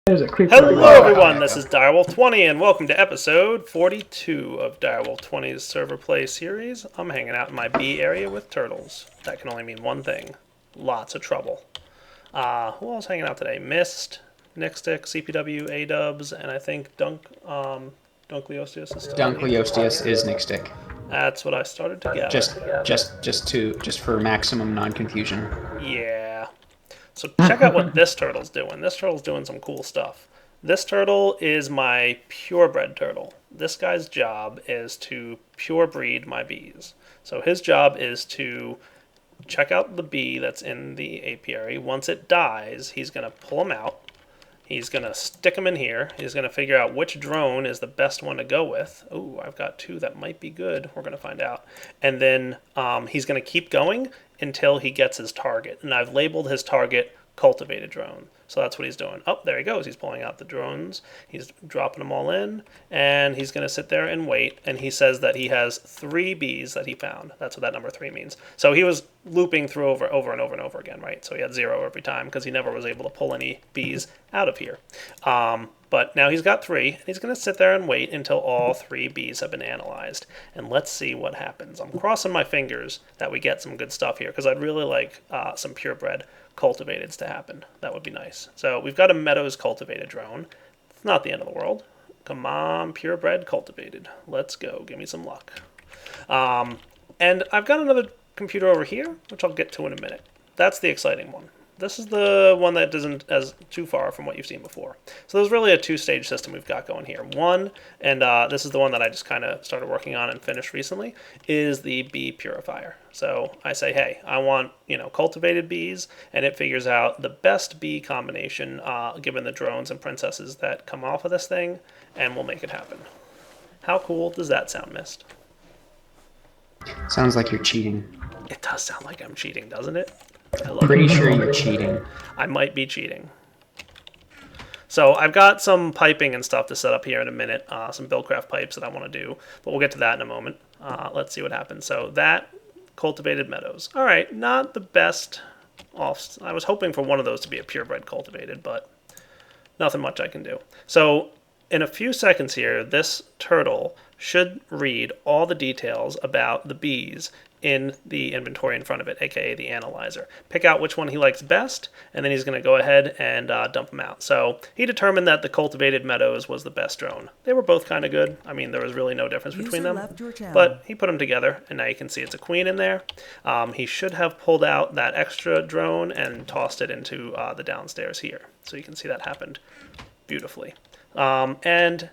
There's a creeper. Hello everyone, this is Direwolf20 and welcome to episode 42 of Direwolf20's Server Play series. I'm hanging out in my B area with turtles. That can only mean one thing. Lots of trouble. Who else hanging out today? Mist, Nickstick, CPW, A-Dubs, and I think Dunkleosteus is still Dunkleosteus is Nickstick. That's what I started to gather. Just for maximum non-confusion. Yeah. So check out what this turtle's doing. This turtle's doing some cool stuff. This turtle is my purebred turtle. This guy's job is to pure breed my bees. So his job is to check out the bee that's in the apiary. Once it dies, he's going to pull them out. He's going to stick them in here. He's going to figure out which drone is the best one to go with. Oh, I've got two that might be good. We're going to find out. And then he's going to keep going until he gets his target. And I've labeled his target cultivated drone. So that's what he's doing. Oh, there he goes. He's pulling out the drones. He's dropping them all in. And he's going to sit there and wait. And he says that he has 3 bees that he found. That's what that number 3 means. So he was looping through over and over again, right? So he had 0 every time because he never was able to pull any bees out of here. But now he's got 3, and he's going to sit there and wait until all 3 bees have been analyzed. And let's see what happens. I'm crossing my fingers that we get some good stuff here because I'd really like some purebred cultivateds to happen. That would be nice. So we've got a Meadows cultivated drone. It's not the end of the world. Come on, purebred cultivated. Let's go. Give me some luck. And I've got another computer over here, which I'll get to in a minute. That's the exciting one. This is the one that isn't as too far from what you've seen before. So there's really a 2-stage system we've got going here. One, and this is the one that I just kind of started working on and finished recently, is the bee purifier. So I say, hey, I want cultivated bees, and it figures out the best bee combination given the drones and princesses that come off of this thing, and we'll make it happen. How cool does that sound, Mist? Sounds like you're cheating. It does sound like I'm cheating, doesn't it? Pretty sure you're cheating. I might be cheating. So I've got some piping and stuff to set up here in a minute, some Buildcraft pipes that I want to do, but we'll get to that in a moment. Let's see what happens. So that cultivated meadows. All right, not the best offs. I was hoping for one of those to be a purebred cultivated, but nothing much I can do. So in a few seconds here, this turtle should read all the details about the bees in the inventory in front of it, aka the analyzer. Pick out which one he likes best, and then he's going to go ahead and dump them out. So he determined that the cultivated meadows was the best drone. They were both kind of good. I mean, there was really no difference between them, but he put them together, and now you can see it's a queen in there. He should have pulled out that extra drone and tossed it into the downstairs here. So you can see that happened beautifully. And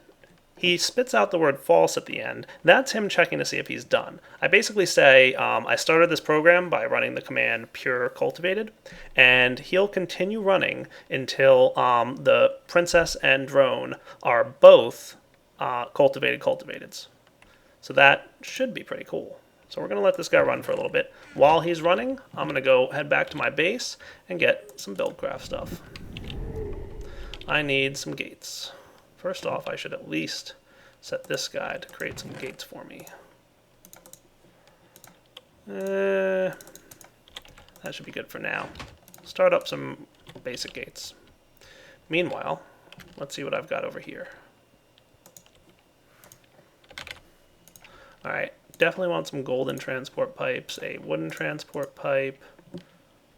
he spits out the word false at the end. That's him checking to see if he's done. I basically say, I started this program by running the command pure cultivated, and he'll continue running until the princess and drone are both cultivateds. So that should be pretty cool. So we're going to let this guy run for a little bit. While he's running, I'm going to go head back to my base and get some Buildcraft stuff. I need some gates. First off, I should at least set this guy to create some gates for me. That should be good for now. Start up some basic gates. Meanwhile, let's see what I've got over here. Alright, definitely want some golden transport pipes, a wooden transport pipe,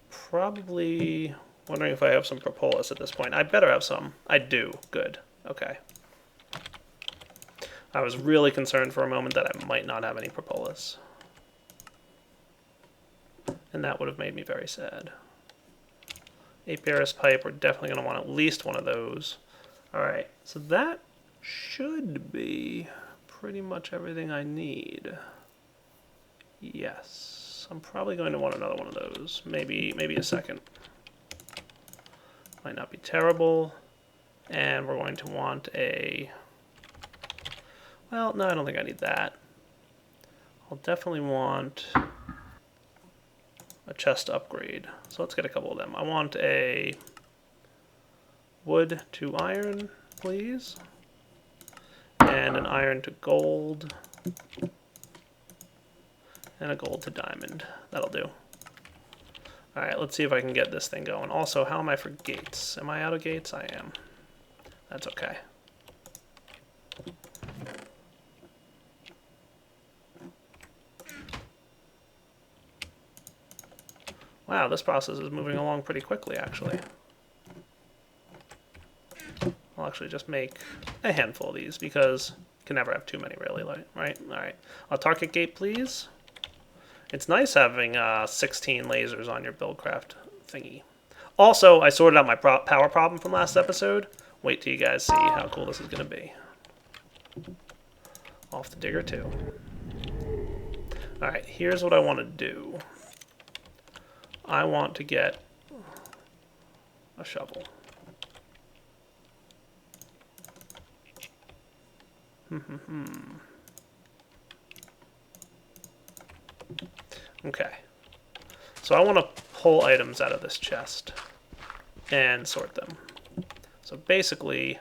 probably wondering if I have some propolis at this point. I better have some. I do. Good. Okay. I was really concerned for a moment that I might not have any propolis. And that would have made me very sad. Apiarist pipe, we're definitely going to want at least one of those. Alright, so that should be pretty much everything I need. Yes. I'm probably going to want another one of those. Maybe a second. Might not be terrible. And we're going to want a... Well, no, I don't think I need that. I'll definitely want a chest upgrade. So let's get a couple of them. I want a wood to iron, please. And an iron to gold. And a gold to diamond. That'll do. Alright, let's see if I can get this thing going. Also, how am I for gates? Am I out of gates? I am. That's okay. Wow, this process is moving along pretty quickly, actually. I'll actually just make a handful of these because you can never have too many, really, right? All right. A target gate, please. It's nice having 16 lasers on your Buildcraft thingy. Also, I sorted out my power problem from last episode. Wait till you guys see how cool this is going to be. Off the digger, too. All right, here's what I want to do. I want to get a shovel. Okay. So I want to pull items out of this chest and sort them. So basically,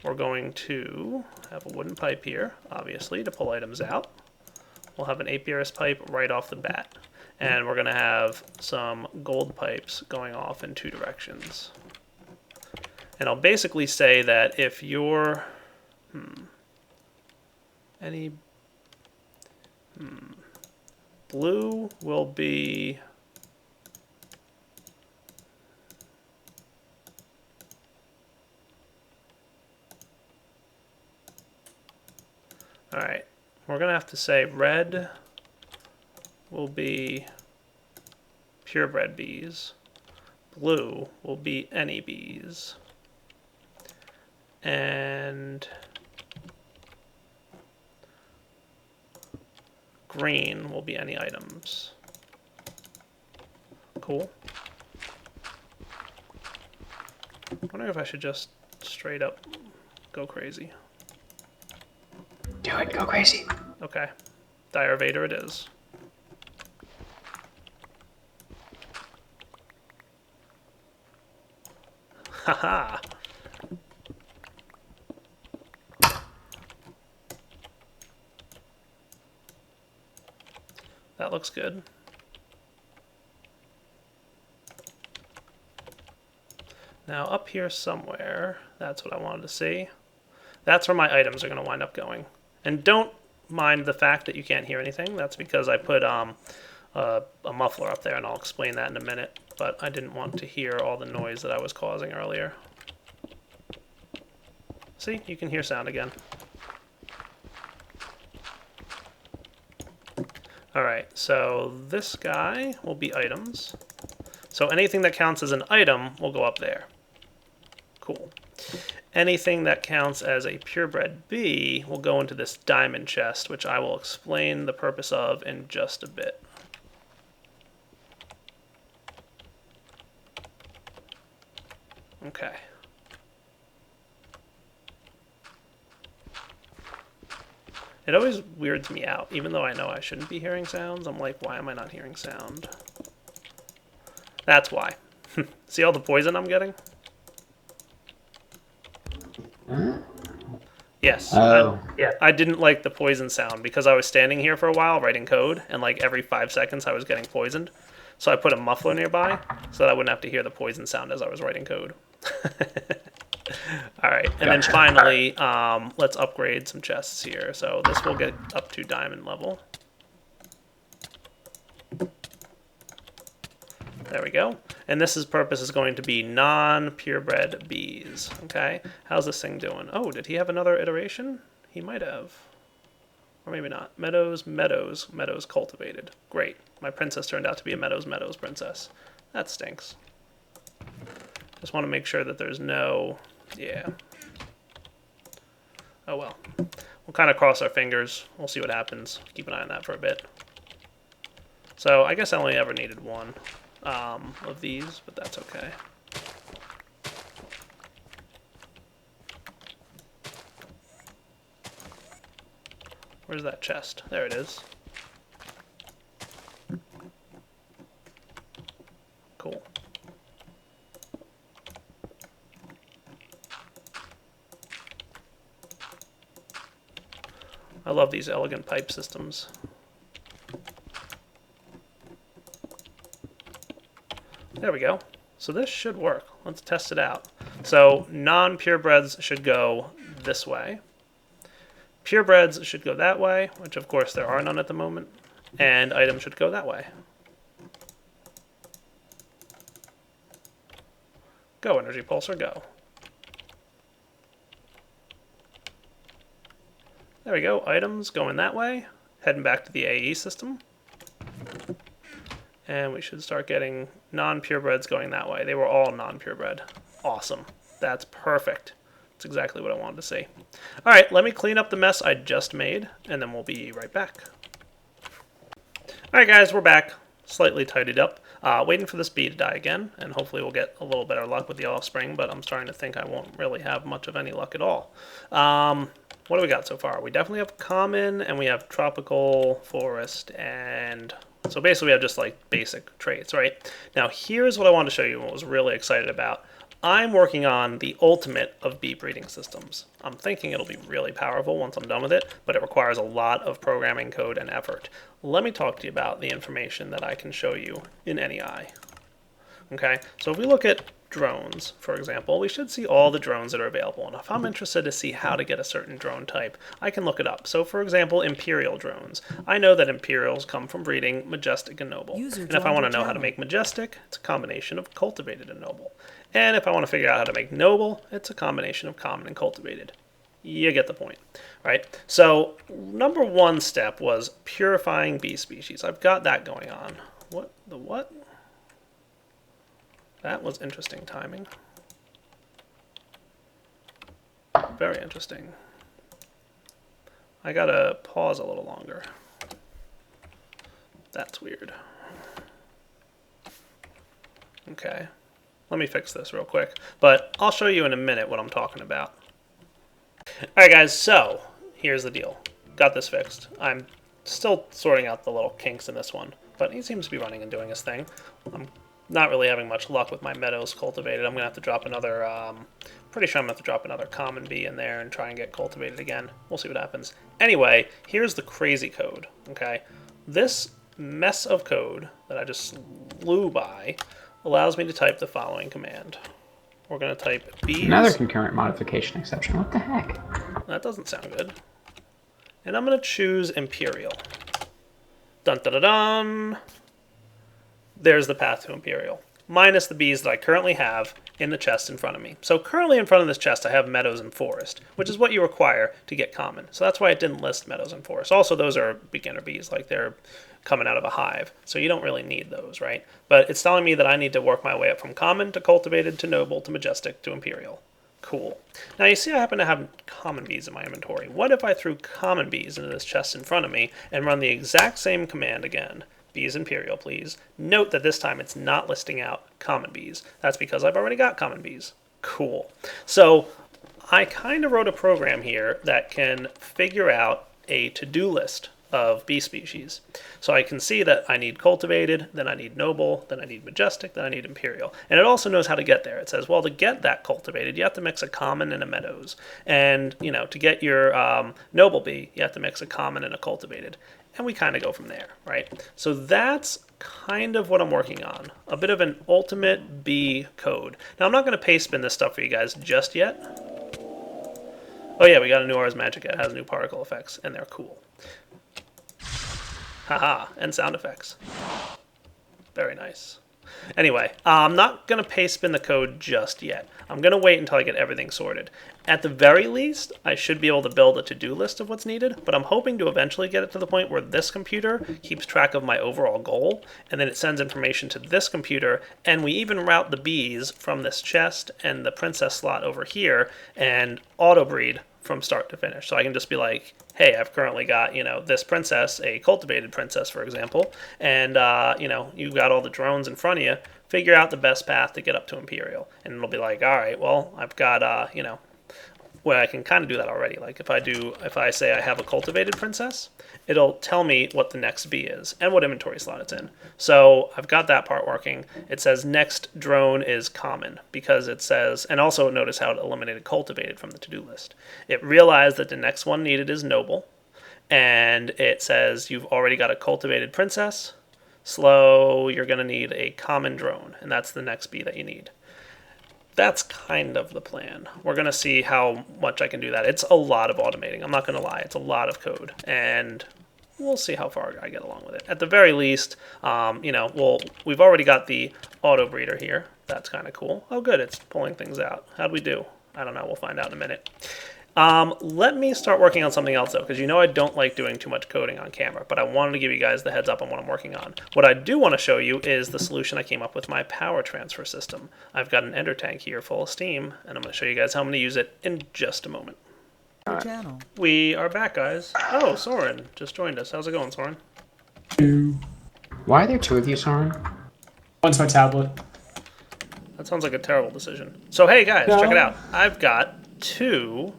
we're going to have a wooden pipe here, obviously, to pull items out. We'll have an apiarist pipe right off the bat. And we're going to have some gold pipes going off in 2 directions. And I'll basically say that if you're... Blue will be... Alright, we're going to have to say red will be purebred bees. Blue will be any bees. And green will be any items. Cool. I wonder if I should just straight up go crazy. Do it, go crazy. Okay. Dire Vader it is. Haha! That looks good. Now up here somewhere, that's what I wanted to see. That's where my items are going to wind up going. And don't mind the fact that you can't hear anything. That's because I put a muffler up there, and I'll explain that in a minute. But I didn't want to hear all the noise that I was causing earlier. See, you can hear sound again. Alright, so this guy will be items. So anything that counts as an item will go up there. Cool. Anything that counts as a purebred bee will go into this diamond chest, which I will explain the purpose of in just a bit. Okay. It always weirds me out, even though I know I shouldn't be hearing sounds. I'm like, why am I not hearing sound? That's why. See all the poison I'm getting? Yes. Oh. I didn't like the poison sound because I was standing here for a while writing code, and like every 5 seconds I was getting poisoned. So I put a muffler nearby so that I wouldn't have to hear the poison sound as I was writing code. Alright, and then finally, let's upgrade some chests here. So this will get up to diamond level. There we go. And this purpose is going to be non-purebred bees. Okay, how's this thing doing? Oh, did he have another iteration? He might have. Or maybe not. Meadows cultivated. Great. My princess turned out to be a Meadows princess. That stinks. Just want to make sure that there's no... Yeah. Oh well. We'll kind of cross our fingers. We'll see what happens. Keep an eye on that for a bit. So I guess I only ever needed one of these, but that's okay. Where's that chest? There it is. Cool. I love these elegant pipe systems. There we go. So this should work. Let's test it out. So non-purebreds should go this way. Purebreds should go that way, which of course there are none at the moment. And items should go that way. Go, energy pulsar, go. There we go, items going that way. Heading back to the AE system. And we should start getting non-purebreds going that way. They were all non-purebred. Awesome. That's perfect. That's exactly what I wanted to see. All right, let me clean up the mess I just made, and then we'll be right back. All right, guys, we're back. Slightly tidied up. Waiting for this bee to die again, and hopefully we'll get a little better luck with the offspring, but I'm starting to think I won't really have much of any luck at all. What do we got so far? We definitely have common, and we have tropical, forest, and so basically we have just like basic traits, right? Now here's what I wanted to show you and what I was really excited about. I'm working on the ultimate of bee breeding systems. I'm thinking it'll be really powerful once I'm done with it, but it requires a lot of programming code and effort. Let me talk to you about the information that I can show you in NEI. Okay, so if we look at drones, for example, we should see all the drones that are available. And if I'm interested to see how to get a certain drone type, I can look it up. So for example, Imperial drones. I know that Imperials come from breeding Majestic and Noble. And if I want to know how to make Majestic, it's a combination of Cultivated and Noble. And if I want to figure out how to make Noble, it's a combination of Common and Cultivated. You get the point, right? So number one step was purifying bee species. I've got that going on. What? The what? That was interesting timing. Very interesting. I gotta pause a little longer. That's weird. Okay. Let me fix this real quick. But I'll show you in a minute what I'm talking about. Alright guys, so here's the deal. Got this fixed. I'm still sorting out the little kinks in this one, but he seems to be running and doing his thing. I'm not really having much luck with my meadows cultivated. I'm going to have to drop another, pretty sure I'm going to have to drop another common bee in there and try and get cultivated again. We'll see what happens. Anyway, here's the crazy code, okay? This mess of code that I just slew by allows me to type the following command. We're going to type bees. Another concurrent modification exception. What the heck? That doesn't sound good. And I'm going to choose Imperial. Dun dun dun dun. There's the path to Imperial, minus the bees that I currently have in the chest in front of me. So currently in front of this chest I have meadows and forest, which is what you require to get common. So that's why it didn't list meadows and forest. Also, those are beginner bees, like they're coming out of a hive. So you don't really need those, right? But it's telling me that I need to work my way up from common to cultivated to noble to majestic to Imperial. Cool. Now you see I happen to have common bees in my inventory. What if I threw common bees into this chest in front of me and run the exact same command again? Bees Imperial, please. Note that this time it's not listing out common bees. That's because I've already got common bees. Cool. So I kind of wrote a program here that can figure out a to-do list of bee species. So I can see that I need cultivated, then I need noble, then I need majestic, then I need imperial. And it also knows how to get there. It says, well, to get that cultivated, you have to mix a common and a meadows. And, you know, to get your noble bee, you have to mix a common and a cultivated. And we kind of go from there, right? So that's kind of what I'm working on. A bit of an ultimate bee code. Now, I'm not going to paste spin this stuff for you guys just yet. Oh yeah, we got a new Ars Magica. It has new particle effects, and they're cool. Haha, and sound effects. Very nice. Anyway, I'm not going to paste spin the code just yet. I'm going to wait until I get everything sorted. At the very least, I should be able to build a to-do list of what's needed, but I'm hoping to eventually get it to the point where this computer keeps track of my overall goal, and then it sends information to this computer, and we even route the bees from this chest and the princess slot over here, and auto-breed from start to finish. So I can just be like, hey, I've currently got, you know, this princess, a cultivated princess, for example, and, you know, you've got all the drones in front of you. Figure out the best path to get up to Imperial. And it'll be like, all right, well, I've got, you know, well, I can kind of do that already. Like if I say I have a cultivated princess, it'll tell me what the next bee is and what inventory slot it's in. So I've got that part working. It says next drone is common because it says, and also notice how it eliminated cultivated from the to-do list. It realized that the next one needed is noble, and it says you've already got a cultivated princess. Slow, you're going to need a common drone, and that's the next bee that you need. that's kind of the plan. We're going to see how much I can do that. It's a lot of automating. I'm not going to lie. It's a lot of code. And we'll see how far I get along with it. At the very least, we've already got the auto breeder here. That's kind of cool. Oh, good. It's pulling things out. How'd we do? I don't know. We'll find out in a minute. Let me start working on something else, though, because I don't like doing too much coding on camera, but I wanted to give you guys the heads up on what I'm working on. What I do want to show you is the solution I came up with my power transfer system. I've got an ender tank here full of steam, and I'm going to show you guys how I'm going to use it in just a moment. Channel. We are back, guys. Oh, Soren just joined us. How's it going, Soren? Why are there two of you, Soren? One's my tablet. That sounds like a terrible decision. So, hey, guys, No. check it out. I've got 2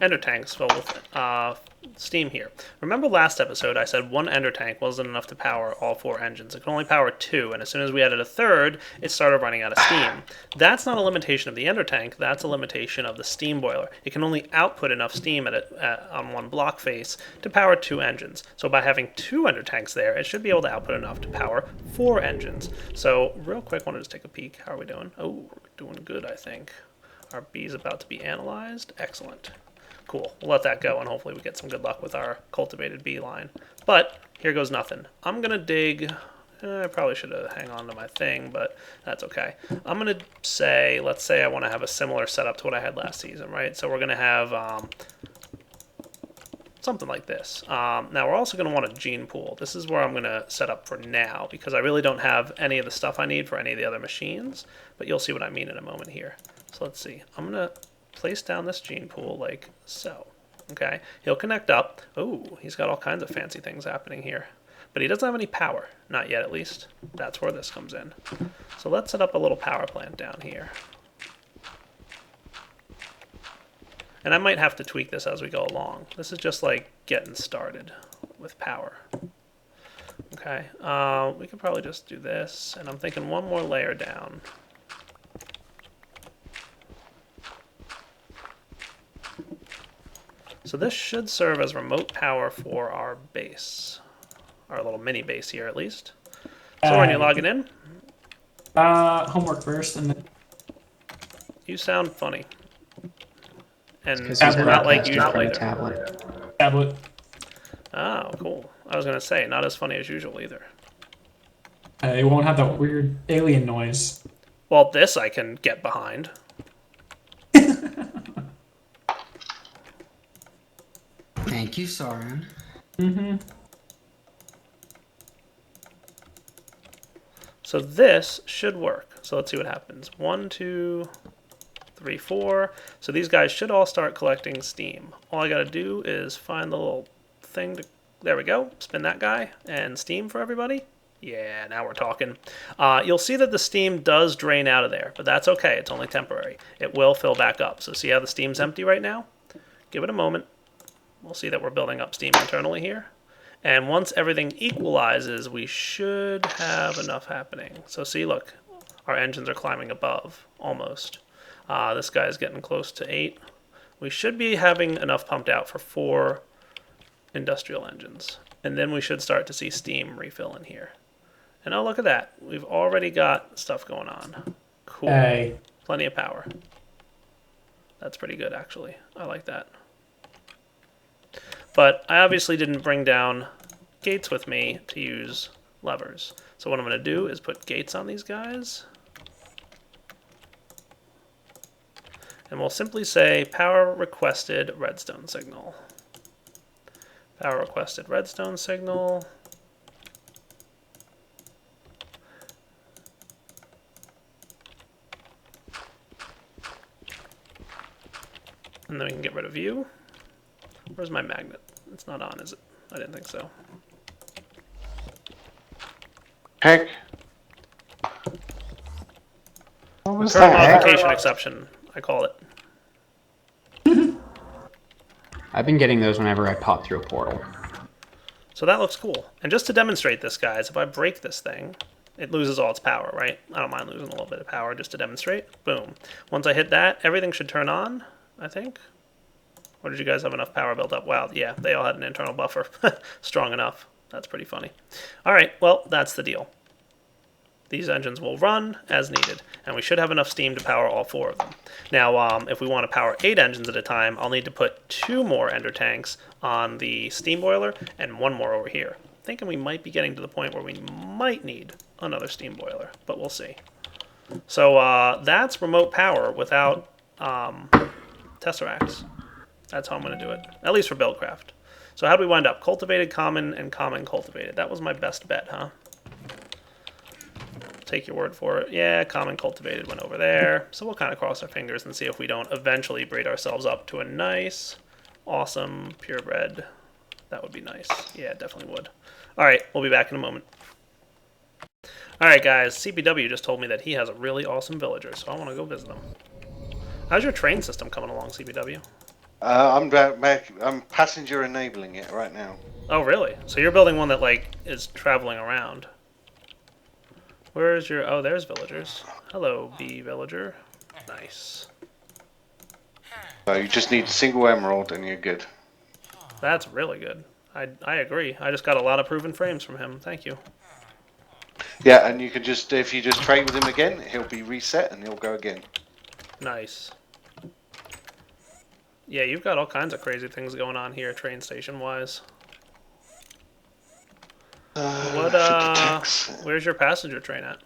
ender tanks filled with steam here. Remember last episode I said 1 ender tank wasn't enough to power all 4 engines. It could only power 2, and as soon as we added a third, it started running out of steam. That's not a limitation of the ender tank, that's a limitation of the steam boiler. It can only output enough steam on one block face to power 2 engines. So by having 2 ender tanks there, it should be able to output enough to power 4 engines. So real quick, I want to just take a peek. How are we doing? Oh, we're doing good, I think. Our B is about to be analyzed. Excellent. Cool. We'll let that go, and hopefully we get some good luck with our cultivated bee line. But here goes nothing. I'm going to dig... I probably should have hang on to my thing, but that's okay. I'm going to say, let's say I want to have a similar setup to what I had last season, right? So we're going to have something like this. Now we're also going to want a gene pool. This is where I'm going to set up for now, because I really don't have any of the stuff I need for any of the other machines, but you'll see what I mean in a moment here. So let's see. I'm going to place down this gene pool like so. Okay, he'll connect up. Oh, he's got all kinds of fancy things happening here. But he doesn't have any power. Not yet, at least. That's where this comes in. So let's set up a little power plant down here. And I might have to tweak this as we go along. This is just like getting started with power. Okay, we could probably just do this. And I'm thinking one more layer down. So this should serve as remote power for our base. Our little mini base here, at least. So when you're logging in? Homework first, and then... You sound funny. And Because he's not like usual a either. tablet. Oh, cool. I was going to say, not as funny as usual either. It won't have that weird alien noise. Well, this I can get behind. Thank you, Soren. So this should work. So let's see what happens. 1, 2, 3, 4. So these guys should all start collecting steam. All I got to do is find the little thing to... There we go. Spin that guy. And steam for everybody. Yeah, now we're talking. You'll see that the steam does drain out of there, but that's okay. It's only temporary. It will fill back up. So see how the steam's empty right now? Give it a moment. We'll see that we're building up steam internally here. And once everything equalizes, we should have enough happening. So see, look, our engines are climbing above, almost. This guy's getting close to 8. We should be having enough pumped out for 4 industrial engines. And then we should start to see steam refill in here. And oh, look at that. We've already got stuff going on. Cool. Hey. Plenty of power. That's pretty good, actually. I like that. But I obviously didn't bring down gates with me to use levers. So what I'm going to do is put gates on these guys. And we'll simply say power requested redstone signal. Power requested redstone signal. And then we can get rid of you. Where's my magnet? It's not on, is it? I didn't think so. Heck. What was Current that? modification exception, I call it. I've been getting those whenever I pop through a portal. So that looks cool. And just to demonstrate this, guys, if I break this thing, it loses all its power, right? I don't mind losing a little bit of power just to demonstrate. Boom. Once I hit that, everything should turn on, I think. Or did you guys have enough power built up? Wow, yeah, they all had an internal buffer. Strong enough. That's pretty funny. All right, well, that's the deal. these engines will run as needed, and we should have enough steam to power all 4 of them. Now, if we want to power 8 engines at a time, I'll need to put 2 more ender tanks on the steam boiler and 1 more over here. Thinking we might be getting to the point where we might need another steam boiler, but we'll see. So that's remote power without tesseracts. That's how I'm going to do it, at least for Buildcraft. So how do we wind up? Cultivated, common, and common cultivated. That was my best bet, huh? Take your word for it. Yeah, common cultivated went over there. So we'll kind of cross our fingers and see if we don't eventually breed ourselves up to a nice, awesome, purebred. That would be nice. Yeah, it definitely would. All right, we'll be back in a moment. All right, guys, CPW just told me that he has a really awesome villager, so I want to go visit him. How's your train system coming along, CPW? I'm passenger enabling it right now. Oh, really? So you're building one that, like, is traveling around. Where is your... Oh, there's villagers. Hello, bee villager. Nice. So you just need a single emerald and you're good. That's really good. I agree. I just got a lot of proven frames from him. Thank you. Yeah, and you can just, if you just trade with him again, he'll be reset and he'll go again. Nice. Yeah, you've got all kinds of crazy things going on here, train station-wise. Where's your passenger train at?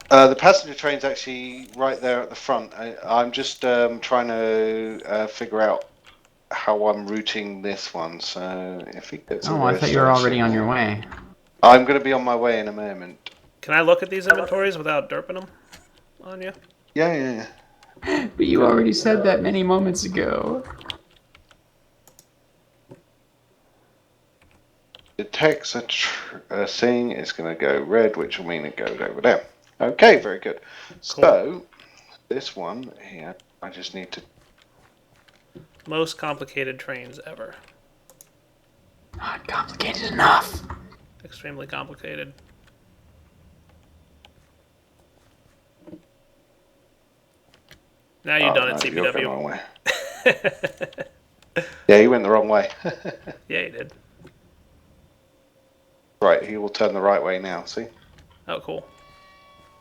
The passenger train's actually right there at the front. I'm just trying to figure out how I'm routing this one. So if it gets Oh, I thought you were already on your way. I'm going to be on my way in a moment. Can I look at these inventories without derping them on you? Yeah. But you already said that many moments ago. Detects a thing, it's going to go red, which will mean it goes over there. Okay, very good. Cool. So, this one here, I just need to... Most complicated trains ever. Not complicated enough. Extremely complicated. Now you've done it, CPW. You're going the wrong way. Yeah, he went the wrong way. Yeah, he did. Right, he will turn the right way now, see? Oh, cool.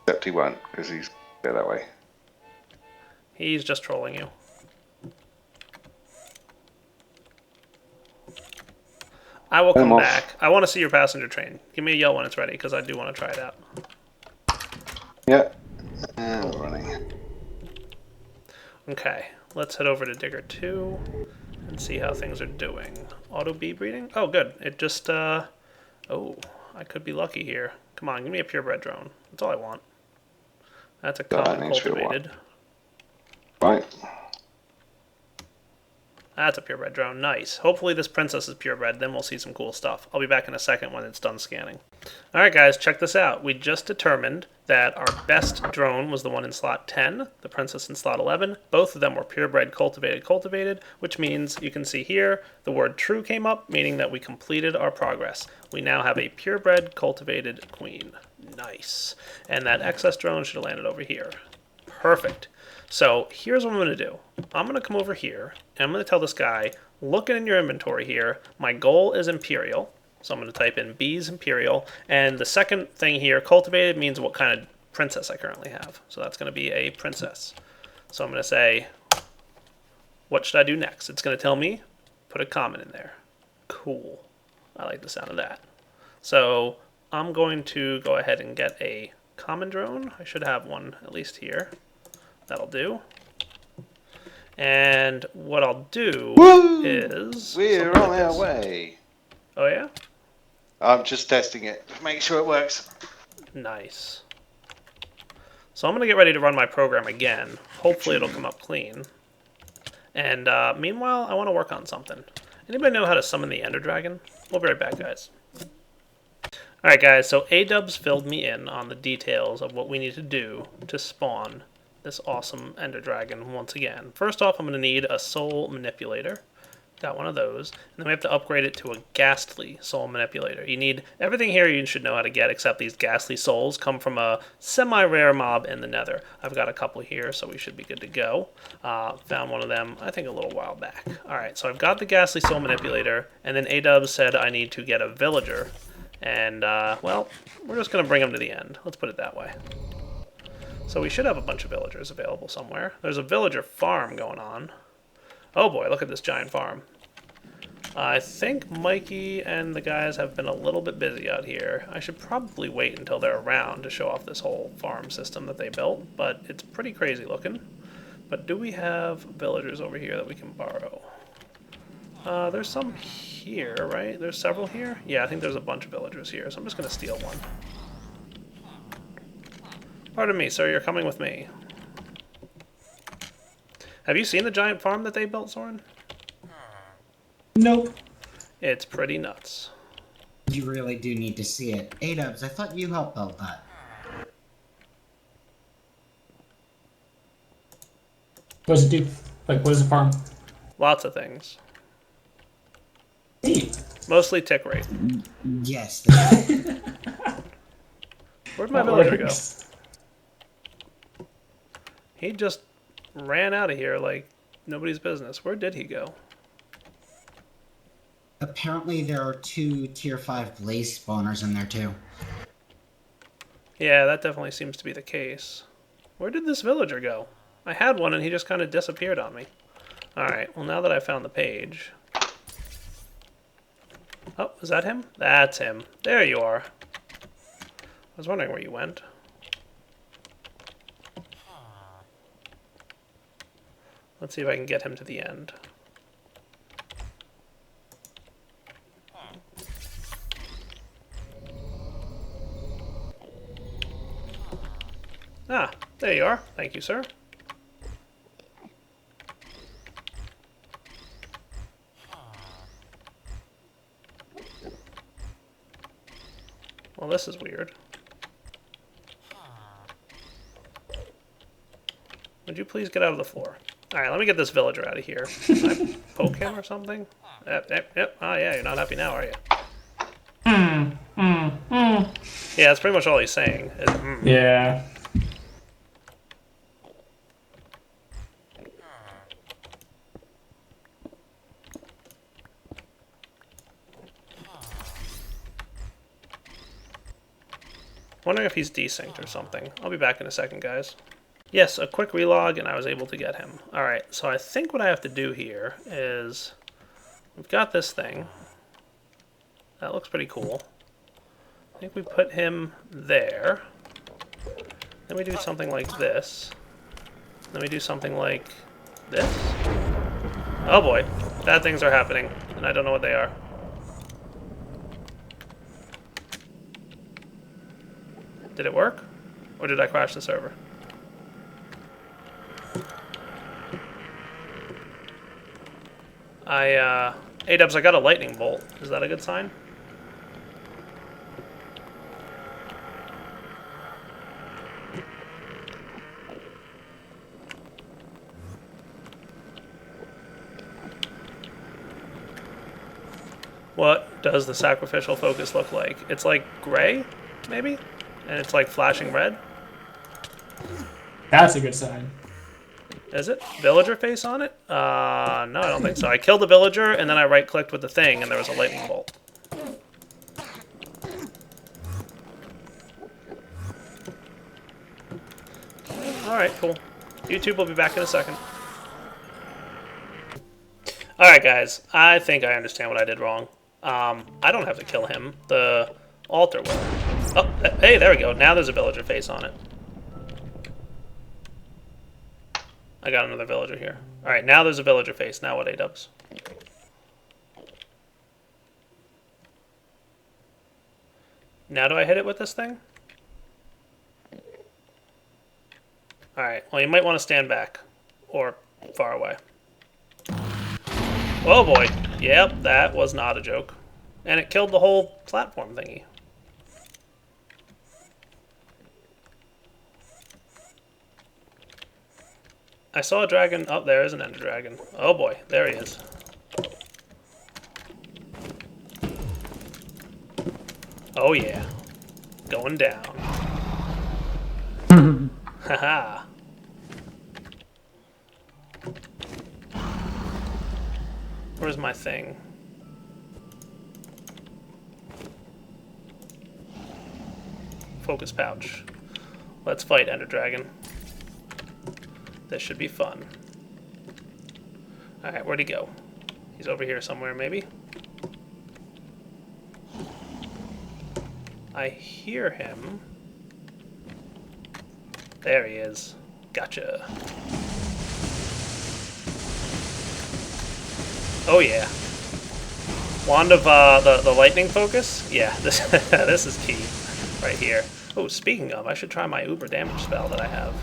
Except he won't, because he's there that way. He's just trolling you. I will come back. I want to see your passenger train. Give me a yell when it's ready, because I do want to try it out. Yeah. And we're running. Okay, let's head over to Digger 2 and see how things are doing. Auto bee breeding? Oh, good. It just, oh, I could be lucky here. Come on, give me a purebred drone. That's all I want. That's a common cultivated. Right. That's a purebred drone. Nice. Hopefully this princess is purebred, then we'll see some cool stuff. I'll be back in a second when it's done scanning. Alright guys, check this out. We just determined that our best drone was the one in slot 10, the princess in slot 11. Both of them were purebred cultivated, which means you can see here the word true came up, meaning that we completed our progress. We now have a purebred cultivated queen. Nice. And that excess drone should have landed over here. Perfect. So here's what I'm going to do. I'm going to come over here, and I'm going to tell this guy, looking in your inventory here, my goal is Imperial. So I'm going to type in Bees Imperial. And the second thing here, cultivated, means what kind of princess I currently have. So that's going to be a princess. So I'm going to say, what should I do next? It's going to tell me, put a common in there. Cool. I like the sound of that. So I'm going to go ahead and get a common drone. I should have one at least here. That'll do. And what I'll do is... We're on our way. Oh, yeah? I'm just testing it. Make sure it works. Nice. So I'm going to get ready to run my program again. Hopefully it'll come up clean. And meanwhile, I want to work on something. Anybody know how to summon the Ender Dragon? We'll be right back, guys. Alright, guys. So A-Dubs filled me in on the details of what we need to do to spawn this awesome Ender Dragon once again. First off, I'm going to need a Soul Manipulator. Got one of those. And then we have to upgrade it to a Ghastly Soul Manipulator. You need everything here you should know how to get, except these Ghastly Souls come from a semi-rare mob in the Nether. I've got a couple here, so we should be good to go. Found one of them, I think, a little while back. Alright, so I've got the Ghastly Soul Manipulator, and then A-Dubs said I need to get a Villager. And, well, we're just going to bring them to the end. Let's put it that way. So we should have a bunch of villagers available somewhere. There's a villager farm going on. Oh boy, look at this giant farm. I think Mikey and the guys have been a little bit busy out here. I should probably wait until they're around to show off this whole farm system that they built, but it's pretty crazy looking. But do we have villagers over here that we can borrow? There's some here, right? There's several here? Yeah, I think there's a bunch of villagers here, so I'm just going to steal one. Pardon me, sir, you're coming with me. Have you seen the giant farm that they built, Soren? Nope. It's pretty nuts. You really do need to see it. A-Dubs, I thought you helped build that. What does it do? Like, what is a farm? Lots of things. Neat. Mostly tick rate. Yes. Where'd my That villager go? works. He just ran out of here like nobody's business. Where did he go? Apparently there are 2 tier 5 blaze spawners in there too. Yeah, that definitely seems to be the case. Where did this villager go? I had one and he just kind of disappeared on me. Alright, well now that I found the page... Oh, is that him? That's him. There you are. I was wondering where you went. Let's see if I can get him to the end. Ah, there you are. Thank you, sir. Well, this is weird. Would you please get out of the floor? Alright, let me get this villager out of here. Can I poke him or something? Yep. Oh yeah, you're not happy now, are you? Yeah, that's pretty much all he's saying. Is, Yeah. Wondering if he's desynced or something. I'll be back in a second, guys. Yes, a quick relog, and I was able to get him. Alright, so I think what I have to do here is... We've got this thing. That looks pretty cool. I think we put him there. Then we do something like this. Then we do something like this. Oh boy, bad things are happening, and I don't know what they are. Did it work? Or did I crash the server? A-Dubs, I got a lightning bolt. Is that a good sign? What does the sacrificial focus look like? It's like gray, maybe? And it's like flashing red? That's a good sign. Is it? Villager face on it? No, I don't think so. I killed the villager, and then I right-clicked with the thing, and there was a lightning bolt. Alright, cool. YouTube will be back in a second. Alright, guys. I think I understand what I did wrong. I don't have to kill him. The altar will. Oh, hey, there we go. Now there's a villager face on it. I got another villager here. Alright, now there's a villager face. Now what, A-Dubs? Now do I hit it with this thing? Alright, well you might want to stand back. Or far away. Oh boy. Yep, that was not a joke. And it killed the whole platform thingy. I saw a dragon. Oh, there is an ender dragon. Oh boy, there he is. Oh yeah. Going down. Haha. Where's my thing? focus pouch. Let's fight Ender Dragon. This should be fun. Alright, where'd he go? He's over here somewhere, maybe? I hear him. There he is. Gotcha. Oh yeah. Wand of the lightning focus? Yeah, this this is key right here. Oh, speaking of, I should try my uber damage spell that I have.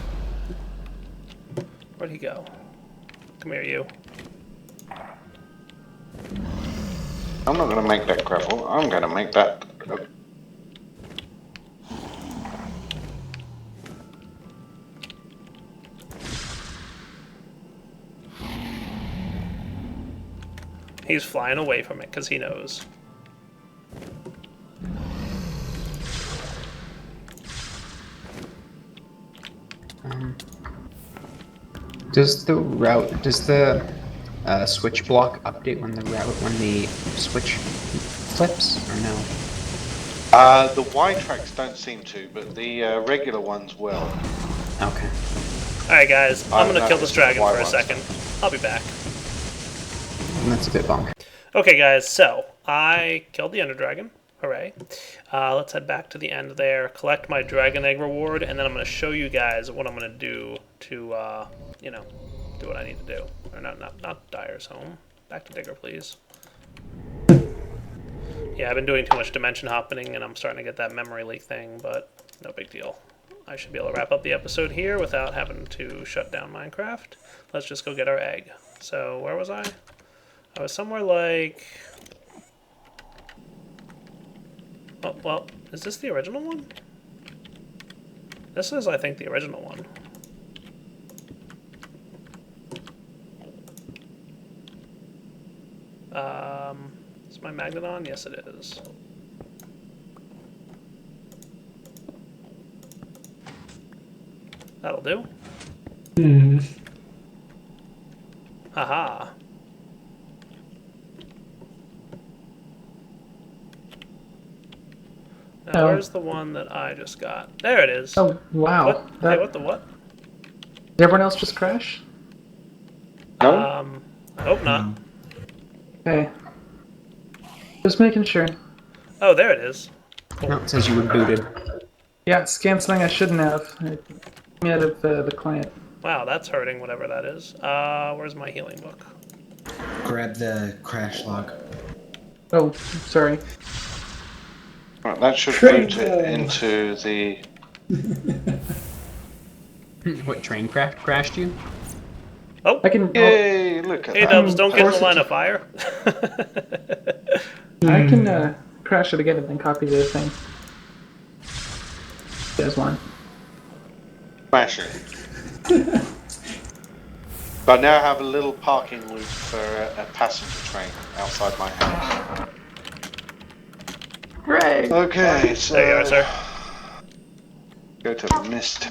Where'd he go? Come here, you. I'm not going to make that gravel. I'm going to make that. He's flying away from it because he knows. Does the switch block update when the switch flips, or no? The Y tracks don't seem to, but the regular ones will. Okay. Alright guys, I'm I've gonna kill this noticed the dragon Y for a ones second. I'll be back. That's a bit bunk. Okay guys, so I killed the Ender Dragon. Hooray. Let's head back to the end there, collect my Dragon Egg reward, and then I'm going to show you guys what I'm going to do to, you know, do what I need to do. Or not Dyer's home. Back to Digger, please. Yeah, I've been doing too much dimension hopping, and I'm starting to get that memory leak thing, but no big deal. I should be able to wrap up the episode here without having to shut down Minecraft. Let's just go get our egg. So, where was I? I was somewhere like... Oh, well, is this the original one? This is, I think, the original one. Is my magnet on? Yes, it is. That'll do. Haha. Now, where's the one that I just got? There it is. Oh, wow. What? Hey, what the what? Did everyone else just crash? No? I hope not. Okay. Just making sure. Oh, there it is. No, it says you were booted. Yeah, scanned something I shouldn't have. It took me out of the client. Wow, that's hurting, whatever that is. Where's my healing book? Grab the crash log. Oh, sorry. Right, that should boot it into the... What, train crashed you? Oh, I can. Yay, look at hey that. Dubs, don't get in the force it line to- of fire. I can crash it again and then copy the thing. There's one. Smash it. But now I have a little parking loop for a passenger train outside my house. Hooray! Okay, so... There you are, sir. Go to the mist.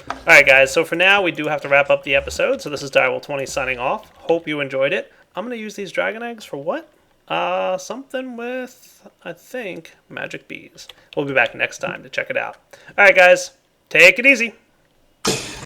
Alright guys, so for now we do have to wrap up the episode, so this is Direwolf20 signing off. Hope you enjoyed it. I'm going to use these dragon eggs for what? Something with, I think, magic bees. We'll be back next time to check it out. Alright guys, take it easy.